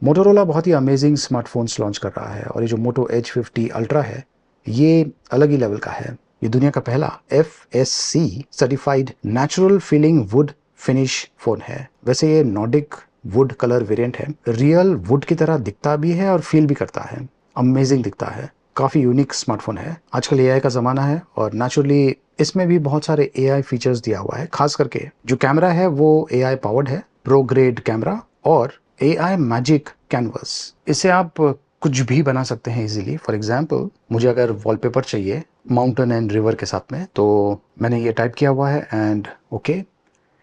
Motorola बहुत ही amazing smartphones launch कर रहा है और ये जो मोटो H50 अल्ट्रा है ये अलग ही लेवल का है। ये दुनिया का पहला FSC certified natural feeling would finish phone है। वैसे ये नॉर्डिक वुड कलर वेरिएंट है, रियल वुड की तरह दिखता भी है और फील भी करता है। अमेजिंग दिखता है, काफ़ी यूनिक स्मार्टफोन है। आजकल एआई का ज़माना है और नेचुरली इसमें भी बहुत सारे एआई फीचर्स दिया हुआ है। खास करके जो कैमरा है वो एआई पावर्ड है, प्रो ग्रेड कैमरा और एआई मैजिक कैनवस। इससे आप कुछ भी बना सकते हैं इजीली। फॉर एग्जांपल मुझे अगर वॉलपेपर चाहिए माउंटेन एंड रिवर के साथ में, तो मैंने ये टाइप किया हुआ है एंड ओके।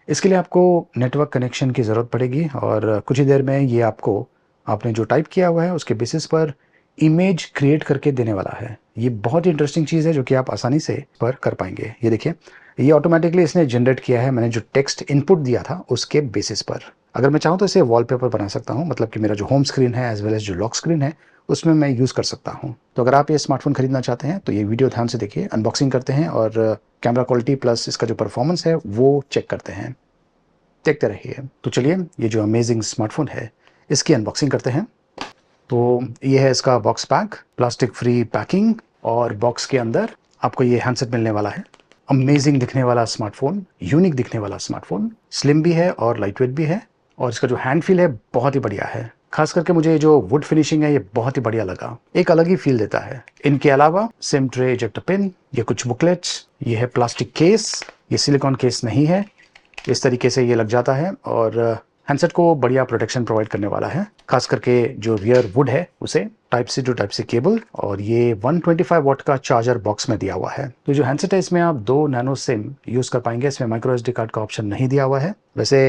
इसके लिए आपको नेटवर्क कनेक्शन की ज़रूरत पड़ेगी और कुछ ही देर में ये आपको आपने जो टाइप किया हुआ है उसके बेसिस पर इमेज क्रिएट करके देने वाला है। ये बहुत ही इंटरेस्टिंग चीज़ है जो कि आप आसानी से पर कर पाएंगे। ये देखिए, ये ऑटोमेटिकली इसने जनरेट किया है मैंने जो टेक्स्ट इनपुट दिया था उसके बेसिस पर। अगर मैं चाहूँ तो इसे वॉलपेपर बना सकता हूँ, मतलब कि मेरा जो होम स्क्रीन है एज वेल एज जो लॉक स्क्रीन है उसमें मैं यूज़ कर सकता हूँ। तो अगर आप ये स्मार्टफोन खरीदना चाहते हैं तो ये वीडियो ध्यान से देखिए, अनबॉक्सिंग करते हैं और कैमरा क्वालिटी प्लस इसका जो परफॉर्मेंस है वो चेक करते हैं। देखते रहिए। तो चलिए, ये जो अमेजिंग स्मार्टफोन है इसकी अनबॉक्सिंग करते हैं। तो ये है इसका box pack, plastic free packing और बॉक्स के अंदर आपको ये हैंडसेट मिलने वाला है। अमेजिंग दिखने वाला स्मार्टफोन, यूनिक दिखने वाला स्मार्टफोन, स्लिम भी है और लाइट वेट भी है और इसका जो हैंड फील है बहुत ही बढ़िया है। खास करके मुझे ये जो वुड फिनिशिंग है ये बहुत ही बढ़िया लगा, एक अलग ही फील देता है। इनके अलावा सिम ट्रे, इजेक्टर पिन, ये कुछ बुकलेट्स, ये है प्लास्टिक केस, ये सिलिकॉन केस नहीं है, इस तरीके से ये लग जाता है और हैंडसेट को बढ़िया प्रोटेक्शन प्रोवाइड करने वाला है। खास करके जो रियर वुड है उसे type C to type C cable और ये 125 वॉट का चार्जर बॉक्स में दिया हुआ है। तो जो हैंडसेट है इसमें आप 2 नैनो सिम यूज कर पाएंगे। इसमें माइक्रो एसडी कार्ड का ऑप्शन नहीं दिया हुआ है। वैसे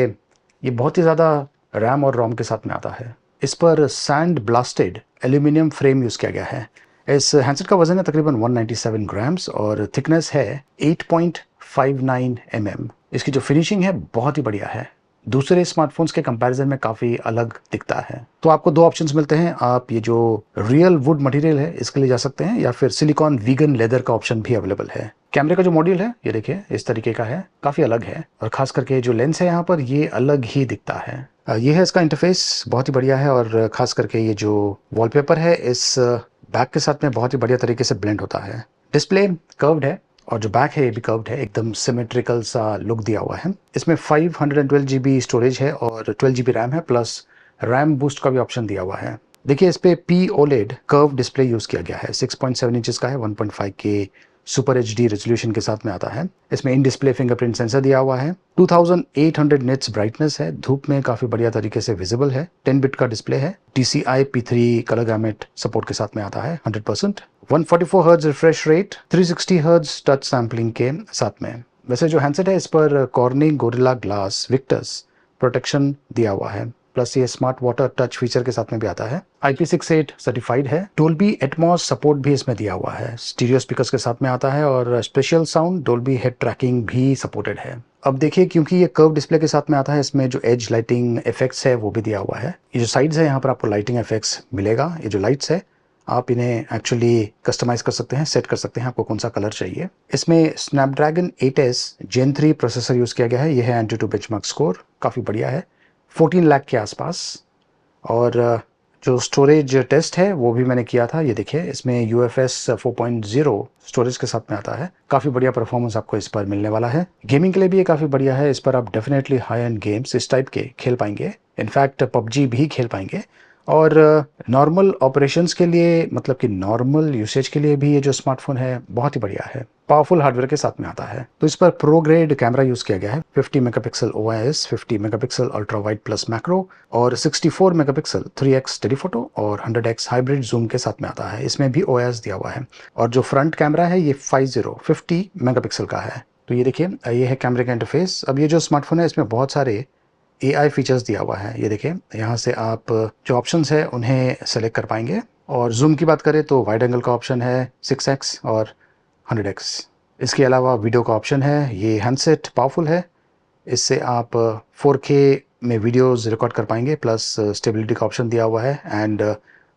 ये बहुत ही ज़्यादा रैम और रोम के साथ में आता है। इस पर sand blasted aluminium frame use किया गया है। इस हैंडसेट का वजन है तकरीबन 197 ग्राम्स और थिकनेस है 8.59 mm। इसकी जो फिनिशिंग है बहुत ही बढ़िया है, दूसरे स्मार्टफोन्स के कंपैरिजन में काफ़ी अलग दिखता है। तो आपको 2 ऑप्शंस मिलते हैं, आप ये जो रियल वुड मटेरियल है इसके लिए जा सकते हैं या फिर सिलिकॉन वीगन लेदर का ऑप्शन भी अवेलेबल है। कैमरे का जो मॉड्यूल है ये देखिए इस तरीके का है, काफ़ी अलग है और खास करके जो लेंस है यहाँ पर ये अलग ही दिखता है। ये है इसका इंटरफेस, बहुत ही बढ़िया है और खास करके ये जो वॉलपेपर है इस बैग के साथ में बहुत ही बढ़िया तरीके से ब्लेंड होता है। डिस्प्ले कर्व्ड है और जो बैक है ये भी कर्व्ड है, एकदम सिमेट्रिकल सा लुक दिया हुआ है। इसमें 512 GB स्टोरेज है और 12 GB रैम है, प्लस रैम बूस्ट का भी ऑप्शन दिया हुआ है। देखिए इस पे POLED कर्व डिस्प्ले यूज किया गया है, 6.7 इंचेस का है, 1.5K सुपर HD रेजोल्यूशन के साथ में आता है। इसमें इन डिस्प्ले फिंगरप्रिंट सेंसर दिया हुआ है। 2800 निट्स ब्राइटनेस है, धूप में काफी बढ़िया तरीके से विजिबल है। 10 बिट का डिस्प्ले है। DCI P3 colour gamete support के साथ में आता है 100%। 144 hertz refresh rate, 360 hertz touch sampling के साथ में। वैसे जो हैंडसेट है इस पर cornering gorilla glass Victus protection दिया हुआ है, प्लस ये स्मार्ट वाटर टच फीचर के साथ में भी आता है। IP68 सर्टिफाइड है। डोल्बी एटमॉस सपोर्ट भी इसमें दिया हुआ है, स्टीरियो स्पीकर्स के साथ में आता है और special sound Dolby head tracking भी सपोर्टेड है। अब देखिए, क्योंकि ये कर्व डिस्प्ले के साथ में आता है इसमें जो एज लाइटिंग इफेक्ट्स है वो भी दिया हुआ है। ये जो साइड्स है यहाँ पर आपको लाइटिंग इफेक्ट्स मिलेगा। ये जो लाइट्स है आप इन्हें एक्चुअली कस्टमाइज कर सकते हैं, सेट कर सकते हैं आपको कौन सा कलर चाहिए। इसमें Snapdragon 8S Gen 3 processor use किया गया है। यह है Antutu बेंचमार्क स्कोर, काफ़ी बढ़िया है, 14 लाख के आसपास। और जो स्टोरेज टेस्ट है वो भी मैंने किया था। ये देखिए इसमें UFS 4.0 स्टोरेज के साथ में आता है। काफ़ी बढ़िया परफॉर्मेंस आपको इस पर मिलने वाला है। गेमिंग के लिए भी ये काफ़ी बढ़िया है। इस पर आप डेफिनेटली हाई एंड गेम्स इस टाइप के खेल पाएंगे, इनफैक्ट PUBG भी खेल पाएंगे। और नॉर्मल ऑपरेशंस के लिए, मतलब कि नॉर्मल यूसेज के लिए भी ये जो स्मार्टफोन है बहुत ही बढ़िया है। पावरफुल हार्डवेयर के साथ में आता है। तो इस पर प्रो ग्रेड कैमरा यूज किया गया है। 50 megapixel OIS, 50 megapixel ultra wide plus macro और 64 मेगापिक्सल 3x टेलीफोटो और 100x हाइब्रिड जूम के साथ में आता है। इसमें भी OIS दिया हुआ है। और जो फ्रंट कैमरा है ये 50 मेगापिक्सल का है। तो ये देखिए, ये है कैमरे का इंटरफेस। अब ये जो स्मार्टफोन है इसमें बहुत सारे AI फीचर्स दिया हुआ है। ये देखिए यहाँ से आप जो ऑप्शंस है उन्हें सेलेक्ट कर पाएंगे। और जूम की बात करें तो वाइड एंगल का ऑप्शन है 6x और 100x। इसके अलावा वीडियो का ऑप्शन है। ये हैंडसेट पावरफुल है, इससे आप 4K में वीडियोस रिकॉर्ड कर पाएंगे, प्लस स्टेबिलिटी का ऑप्शन दिया हुआ है एंड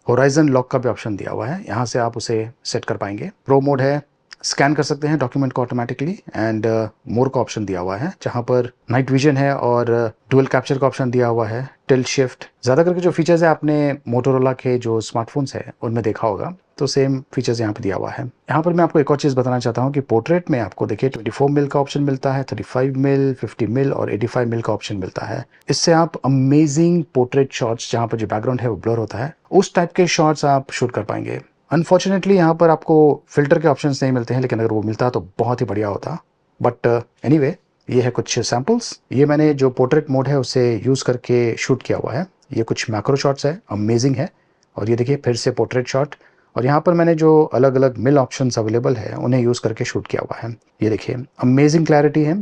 होराइजन लॉक का भी ऑप्शन दिया हुआ है। यहाँ से आप उसे सेट कर पाएंगे। प्रो मोड है, स्कैन कर सकते हैं डॉक्यूमेंट को ऑटोमेटिकली, एंड मोर का ऑप्शन दिया हुआ है जहां पर नाइट विजन है और डुअल कैप्चर का ऑप्शन दिया हुआ है, टिल्ट शिफ्ट। ज़्यादा करके जो फीचर्स है आपने मोटोरोला के जो स्मार्टफोन्स है उनमें देखा होगा, तो सेम फीचर्स यहाँ पे दिया हुआ है। यहाँ पर मैं आपको एक और चीज़ बताना चाहता हूँ कि पोर्ट्रेट में आपको देखिए 24 मिल का ऑप्शन मिलता है, 35 मिल, 50 मिल और 85 मिल का ऑप्शन मिलता है। इससे आप अमेजिंग पोर्ट्रेट शॉट्स, जहाँ पर जो बैकग्राउंड है वो ब्लर होता है, उस टाइप के शॉट्स आप शूट कर पाएंगे। अनफॉर्चुनेटली यहाँ पर आपको फिल्टर के ऑप्शंस नहीं मिलते हैं, लेकिन अगर वो मिलता तो बहुत ही बढ़िया होता। बट एनीवे, ये है कुछ सैम्पल्स। ये मैंने जो पोर्ट्रेट मोड है उसे यूज़ करके शूट किया हुआ है। ये कुछ मैक्रो शॉट्स है, अमेजिंग है। और ये देखिए फिर से पोर्ट्रेट शॉट, और यहाँ पर मैंने जो अलग अलग मिल ऑप्शंस अवेलेबल है उन्हें यूज़ करके शूट किया हुआ है। ये देखिए अमेजिंग क्लैरिटी है,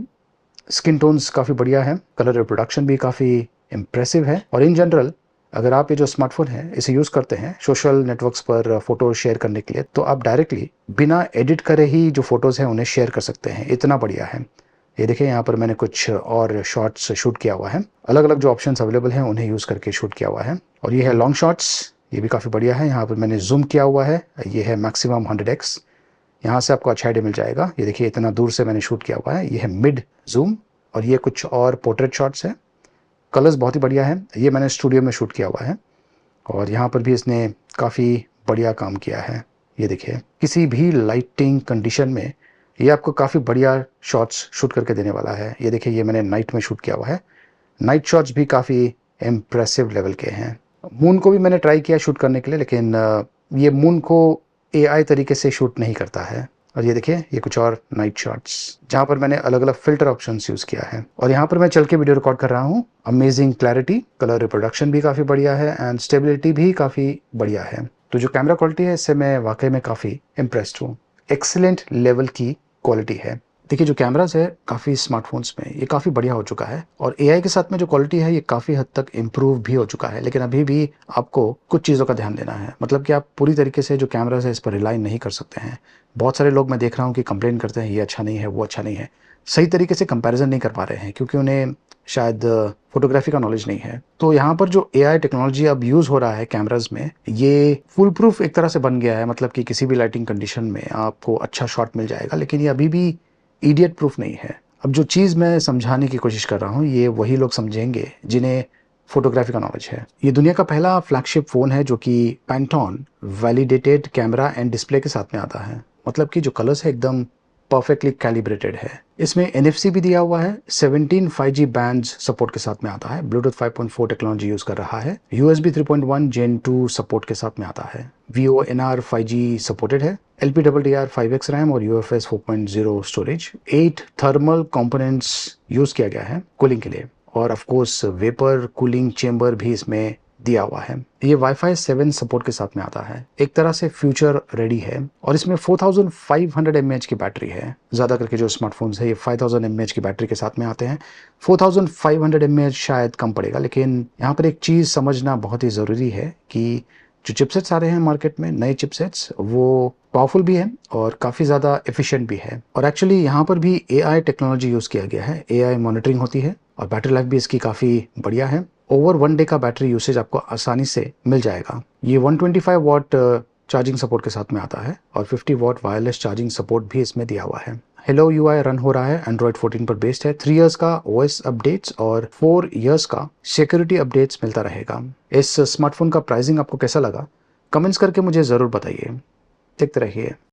स्किन टोन्स काफ़ी बढ़िया है, कलर रिप्रोडक्शन भी काफ़ी इम्प्रेसिव है। और इन जनरल अगर आप ये जो स्मार्टफोन है इसे यूज़ करते हैं सोशल नेटवर्क्स पर फ़ोटो शेयर करने के लिए, तो आप डायरेक्टली बिना एडिट करे ही जो फ़ोटोज़ हैं उन्हें शेयर कर सकते हैं। इतना बढ़िया है। ये देखिए यहाँ पर मैंने कुछ और शॉट्स शूट किया हुआ है, अलग अलग जो ऑप्शंस अवेलेबल हैं उन्हें यूज़ करके शूट किया हुआ है। और ये है लॉन्ग शॉट्स, ये भी काफ़ी बढ़िया है। यहाँ पर मैंने जूम किया हुआ है, ये है मैक्सिमम 100x। यहाँ से आपको अच्छा आइडिया मिल जाएगा। ये देखिए इतना दूर से मैंने शूट किया हुआ है, ये है मिड जूम। और ये कुछ और पोर्ट्रेट शॉट्स है, कलर्स बहुत ही बढ़िया है। ये मैंने स्टूडियो में शूट किया हुआ है, और यहाँ पर भी इसने काफ़ी बढ़िया काम किया है। ये देखिए किसी भी लाइटिंग कंडीशन में ये आपको काफ़ी बढ़िया शॉट्स शूट करके देने वाला है। ये देखिए ये मैंने नाइट में शूट किया हुआ है, नाइट शॉट्स भी काफ़ी इम्प्रेसिव लेवल के हैं। मून को भी मैंने ट्राई किया शूट करने के लिए, लेकिन ये मून को एआई तरीके से शूट नहीं करता है। और ये देखिए ये कुछ और नाइट शॉट्स जहाँ पर मैंने अलग अलग फिल्टर ऑप्शंस यूज़ किया है। और यहाँ पर मैं चल के वीडियो रिकॉर्ड कर रहा हूँ। अमेजिंग क्लैरिटी, कलर रिप्रोडक्शन भी काफ़ी बढ़िया है, एंड स्टेबिलिटी भी काफ़ी बढ़िया है। तो जो कैमरा क्वालिटी है इससे मैं वाकई में काफ़ी इम्प्रेस्ड हूँ। एक्सीलेंट लेवल की क्वालिटी है। देखिए जो कैमरास है काफ़ी स्मार्टफोन्स में ये काफ़ी बढ़िया हो चुका है, और एआई के साथ में जो क्वालिटी है ये काफ़ी हद तक इम्प्रूव भी हो चुका है। लेकिन अभी भी आपको कुछ चीज़ों का ध्यान देना है, मतलब कि आप पूरी तरीके से जो कैमरास है इस पर रिलाई नहीं कर सकते हैं। बहुत सारे लोग मैं देख रहा हूँ कि कंप्लेन करते हैं ये अच्छा नहीं है, वो अच्छा नहीं है, सही तरीके से कंपैरिजन नहीं कर पा रहे हैं क्योंकि उन्हें शायद फोटोग्राफी का नॉलेज नहीं है। तो यहाँ पर जो एआई टेक्नोलॉजी अब यूज़ हो रहा है कैमराज में, ये फुल प्रूफ एक तरह से बन गया है। मतलब कि किसी भी लाइटिंग कंडीशन में आपको अच्छा शॉट मिल जाएगा, लेकिन ये अभी भी इडियट प्रूफ नहीं है। अब जो चीज़ मैं समझाने की कोशिश कर रहा हूँ ये वही लोग समझेंगे जिन्हें फोटोग्राफी का नॉलेज है। ये दुनिया का पहला फ्लैगशिप फ़ोन है जो कि पैंटॉन वैलिडेटेड कैमरा एंड डिस्प्ले के साथ में आता है। मतलब कि जो कलर्स है एकदम परफेक्टली कैलिब्रेटेड है। इसमें NFC भी दिया हुआ है, 17 5G बैंड्स सपोर्ट के साथ में आता है, ब्लूटूथ 5.4 टेक्नोलॉजी यूज़ कर रहा है, USB 3.1 Gen 2 सपोर्ट के साथ में आता है, VONR 5G सपोर्टेड है, LPDDR 5X रैम और UFS 4.0 storage, 8 thermal components use किया गया है कूलिंग के लिए, और of course vapour cooling chamber भी इसमें दिया हुआ है। ये Wi-Fi 7 सपोर्ट के साथ में आता है, एक तरह से फ्यूचर रेडी है। और इसमें 4500 mAh की बैटरी है। ज़्यादा करके जो स्मार्टफोन्स है ये 5000 mAh की बैटरी के साथ में आते हैं। 4500 mAh शायद कम पड़ेगा, लेकिन यहाँ पर एक चीज़ समझना बहुत ही ज़रूरी है कि जो चिपसेट्स आ रहे हैं मार्केट में, नए चिपसेट्स, वो पावरफुल भी है और काफ़ी ज़्यादा एफिशिएंट भी है। और एक्चुअली यहाँ पर भी AI टेक्नोलॉजी यूज़ किया गया है, AI मॉनिटरिंग होती है, और बैटरी लाइफ भी इसकी काफ़ी बढ़िया है। ओवर 1 डे का बैटरी यूसेज आपको आसानी से मिल जाएगा। ये 125 वॉट चार्जिंग सपोर्ट के साथ में आता है, और 50 वॉट वायरलेस चार्जिंग सपोर्ट भी इसमें दिया हुआ है। हेलो UI रन हो रहा है, एंड्रॉइड 14 पर बेस्ड है। 3 इयर्स का OS अपडेट्स और 4 इयर्स का सिक्योरिटी अपडेट्स मिलता रहेगा। इस स्मार्टफोन का प्राइसिंग आपको कैसा लगा, कमेंट्स करके मुझे ज़रूर बताइए। देखते रहिए।